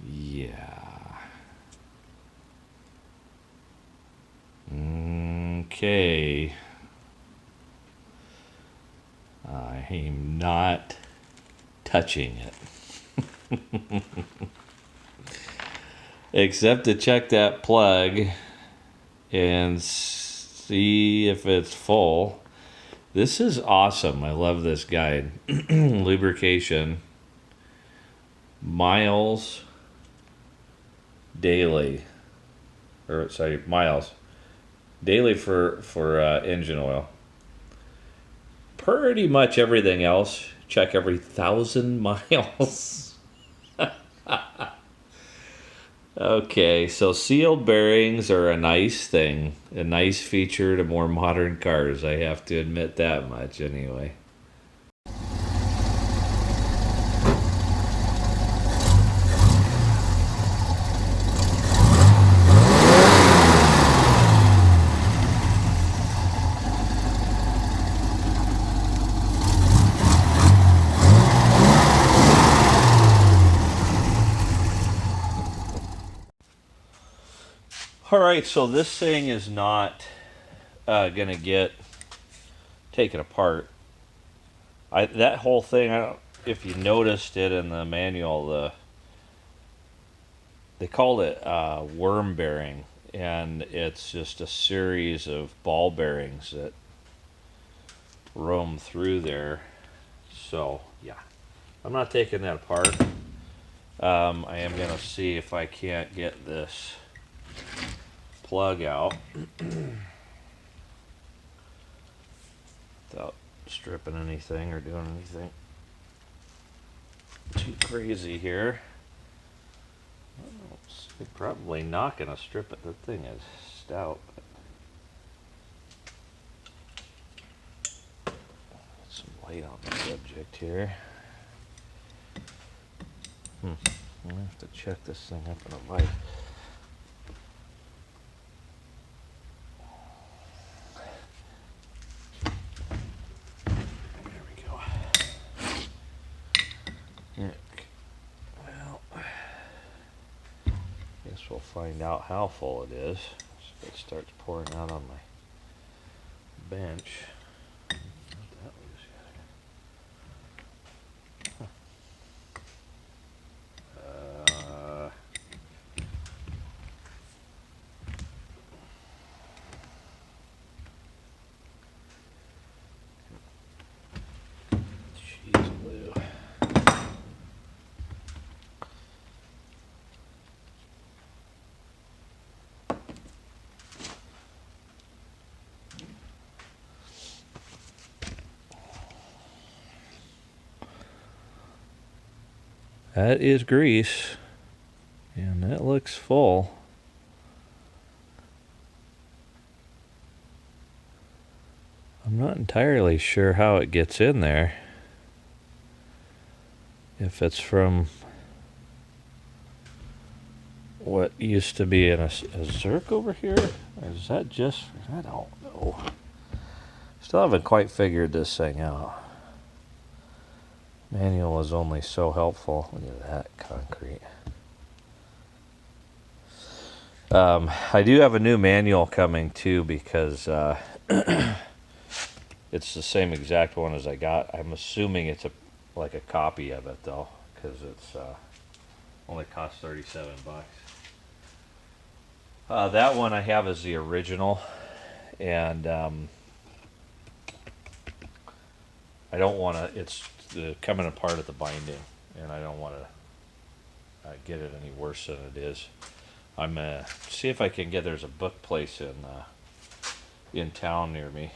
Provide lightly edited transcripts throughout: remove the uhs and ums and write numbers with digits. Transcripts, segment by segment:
Yeah. Okay. I am not touching it. Except to check that plug and see if it's full. This is awesome. I love this guide. Lubrication. Miles daily. Or sorry, miles. Daily for engine oil. Pretty much everything else. Check every 1,000 miles. Okay, so sealed bearings are a nice thing, a nice feature to more modern cars. I have to admit that much anyway. All right, so this thing is not gonna get taken apart. That whole thing. I don't. If you noticed it in the manual, they called it worm bearing, and it's just a series of ball bearings that roam through there. So yeah, I'm not taking that apart. I am gonna see if I can't get this plug out without stripping anything or doing anything too crazy here. It's probably not going to strip it. The thing is stout. Get some light on the subject here. I'm going to have to check this thing up in a light. We'll find out how full it is if it starts pouring out on my bench. That is grease, and that looks full. I'm not entirely sure how it gets in there. If it's from what used to be a Zerk over here, or is that just, I don't know. Still haven't quite figured this thing out. Manual is only so helpful. Look at that concrete. I do have a new manual coming too because it's the same exact one as I got. I'm assuming it's like a copy of it though, because it's only costs 37 bucks. That one I have is the original, and I don't want to. It's coming apart at the binding, and I don't want to get it any worse than it is. I'm gonna see if I can get. There's a book place in town near me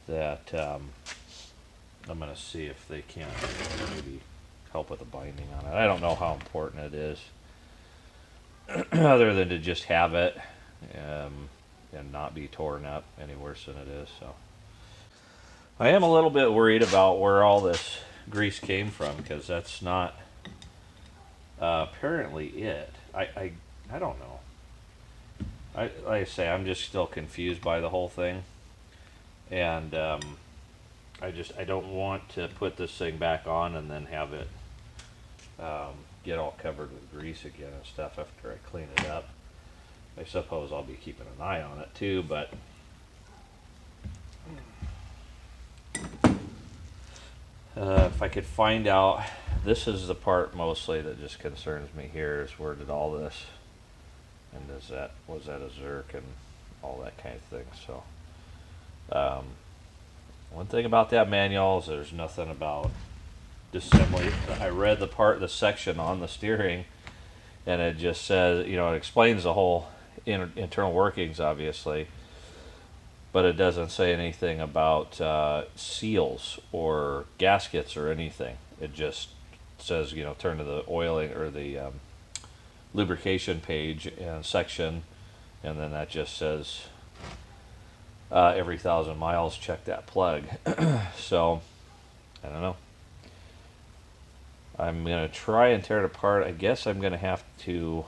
that I'm gonna see if they can't maybe help with the binding on it. I don't know how important it is, other than to just have it and not be torn up any worse than it is. So I am a little bit worried about where all this grease came from, because that's not apparently it. I don't know. Like I say, I'm just still confused by the whole thing. And I don't want to put this thing back on and then have it get all covered with grease again and stuff after I clean it up. I suppose I'll be keeping an eye on it too, but if I could find out, this is the part mostly that just concerns me here, is where did all this, and was that a Zerk and all that kind of thing. So one thing about that manual is there's nothing about disassembly. I read the section on the steering, and it just says, it explains the whole internal workings, obviously, but it doesn't say anything about seals or gaskets or anything. It just says, turn to the oiling or the lubrication page and section, and then that just says every 1,000 miles check that plug. So I don't know. I'm gonna try and tear it apart. I guess I'm gonna have to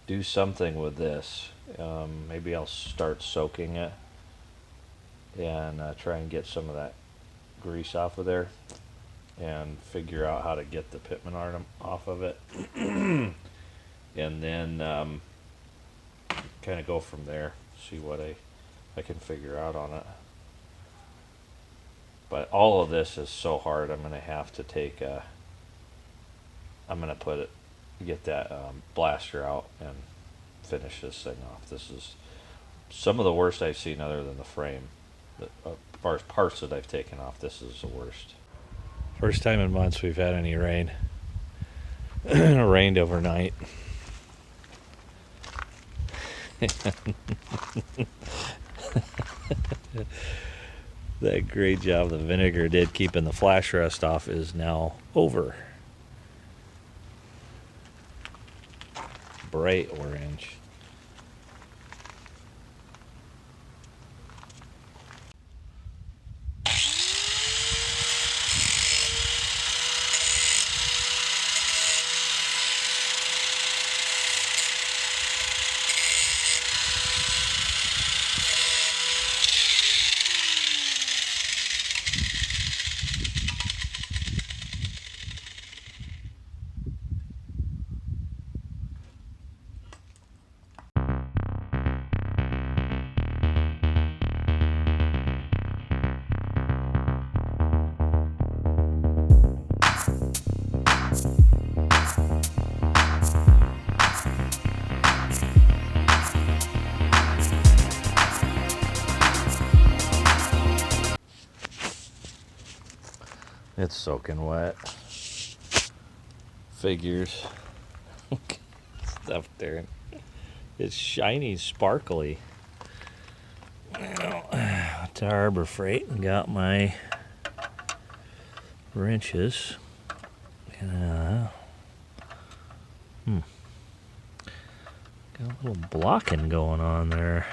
do something with this. Maybe I'll start soaking it and try and get some of that grease off of there and figure out how to get the pitman arm off of it. And then kind of go from there, see what I can figure out on it. But all of this is so hard. I'm going to have to I'm going to get that blaster out and finish this thing off. This is some of the worst I've seen other than the frame. As far as parts that I've taken off, this is the worst. First time in months we've had any rain. It rained overnight. That great job the vinegar did keeping the flash rust off is now over. Bright orange. It's soaking wet. Figures. Stuff there. It's shiny, sparkly. Well, to Harbor Freight and got my wrenches. Got a little blocking going on there.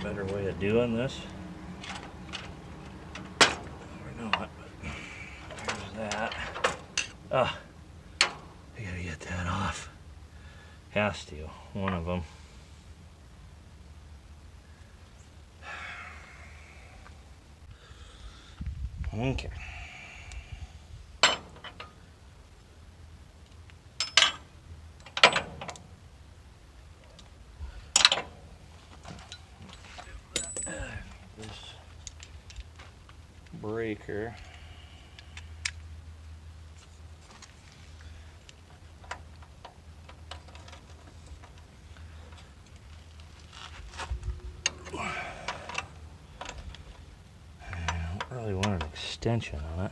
Better way of doing this or not, but there's that. I gotta get that off. Has to, one of them. Okay. This breaker. I don't really want an extension on it.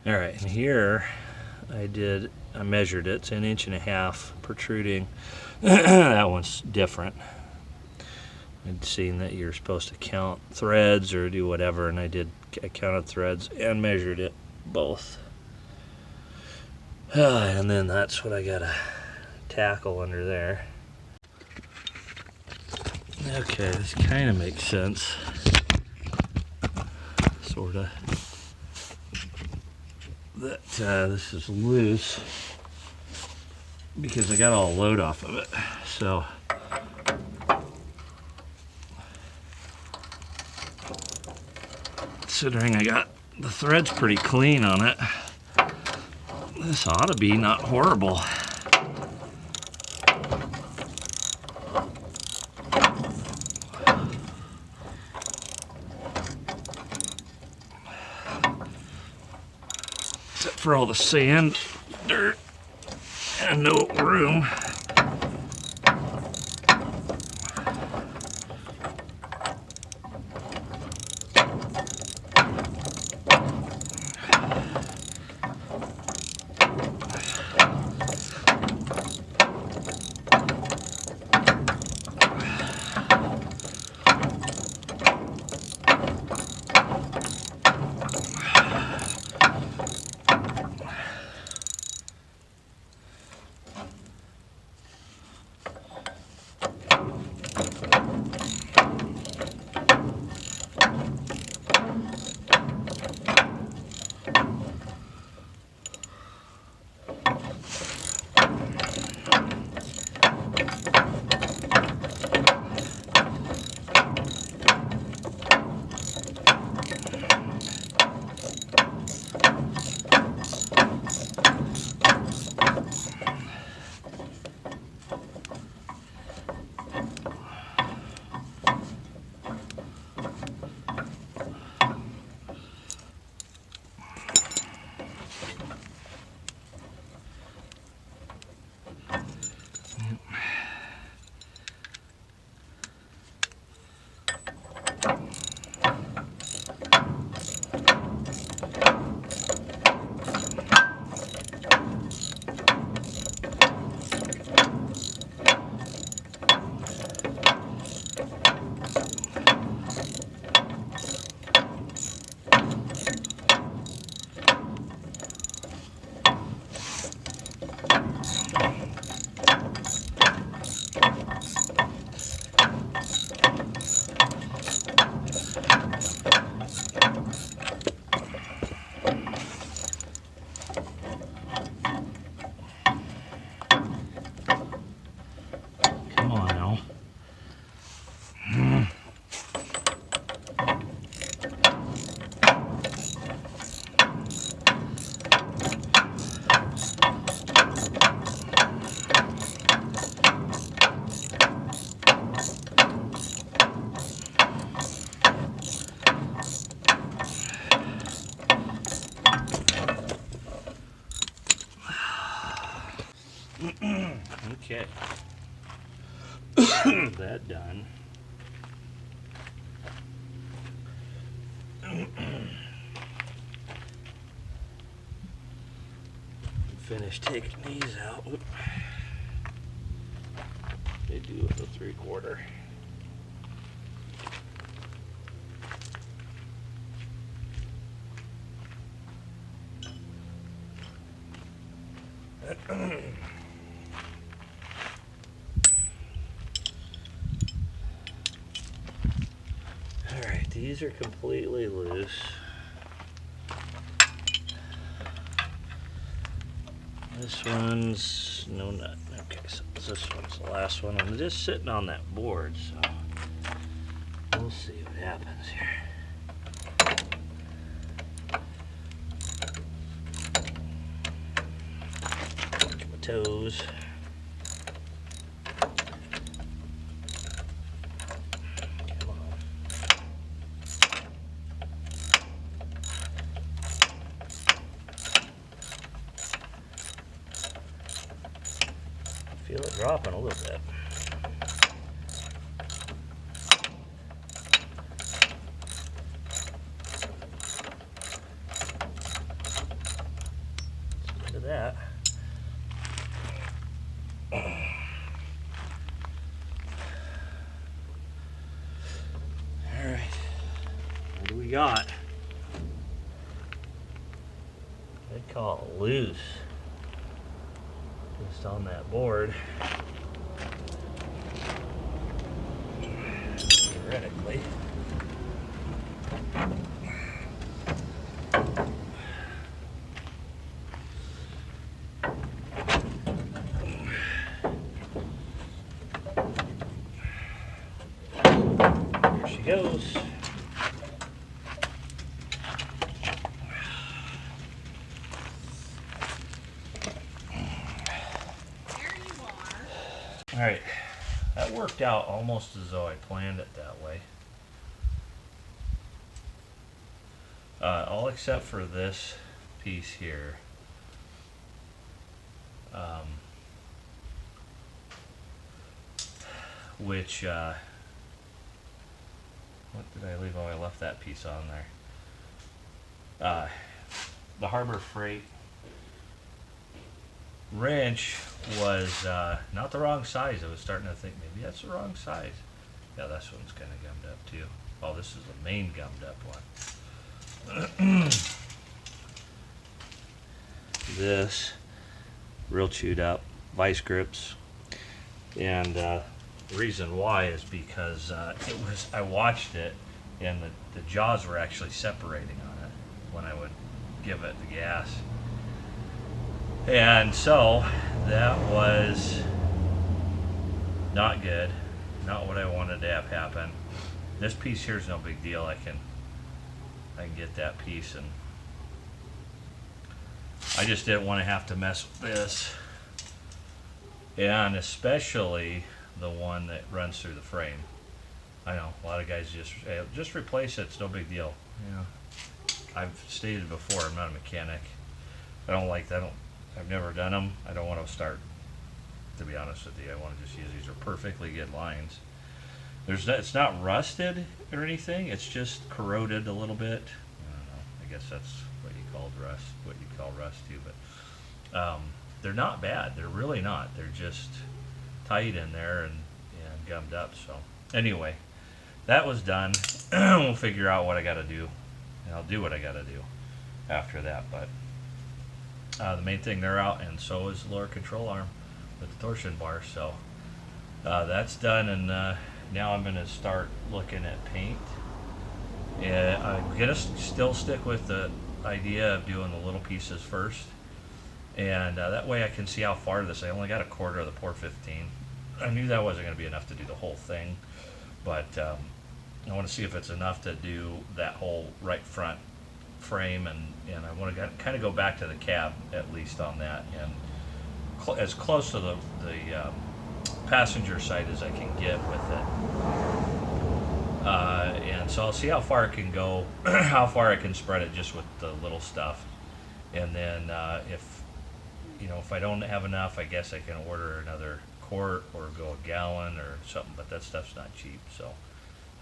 All right, and here I measured it. It's 1.5 inches protruding. That one's different. I'd seen that you're supposed to count threads or do whatever, and I counted threads and measured it both. And then that's what I gotta tackle under there. Okay, this kind of makes sense. Sorta. That this is loose because I got all the load off of it. So considering I got the threads pretty clean on it, this ought to be not horrible. Except for all the sand, dirt, and no room. have that done. Finish taking these out. They do with the 3/4. Alright, these are completely loose. This one's no nut. Okay, so this one's the last one. I'm just sitting on that board, so we'll see what happens here. Look at my toes. Come on. Feel it dropping a little bit. Look at that. All right, what do we got? They call it loose. Just on that board. Theoretically. Here she goes. Alright, that worked out almost as though I planned it that way. All except for this piece here. Which, what did I leave? Oh, I left that piece on there. The Harbor Freight wrench was not the wrong size. I was starting to think maybe that's the wrong size. Yeah, this one's kind of gummed up too. Oh, this is the main gummed up one. This real chewed up vice grips, and the reason why is because I watched it and the jaws were actually separating on it when I would give it the gas. And so that was not good, not what I wanted to have happen. This piece here is no big deal. I can get that piece, and I just didn't want to have to mess with this, and especially the one that runs through the frame. I know a lot of guys just replace it. It's no big deal. Yeah, I've stated before, I'm not a mechanic. I don't like that. I've never done them. I don't want to start, to be honest with you. I want to just use these are perfectly good lines. It's not rusted or anything. It's just corroded a little bit. I don't know. I guess that's what you call rust too. But they're not bad. They're really not. They're just tight in there and gummed up. So anyway, that was done. We'll figure out what I got to do, and I'll do what I got to do after that. But the main thing, they're out, and so is the lower control arm with the torsion bar. So that's done, and now I'm going to start looking at paint. And I'm going to still stick with the idea of doing the little pieces first, and that way I can see how far this. I only got 1/4 of the pour 15. I knew that wasn't going to be enough to do the whole thing, but I want to see if it's enough to do that whole right front frame, and I want to kind of go back to the cab at least on that, and as close to the passenger side as I can get with it. And so I'll see how far it can go, how far I can spread it just with the little stuff, and then if I don't have enough, I guess I can order another quart or go a gallon or something, but that stuff's not cheap, so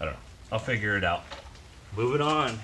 I don't know. I'll figure it out. Moving on.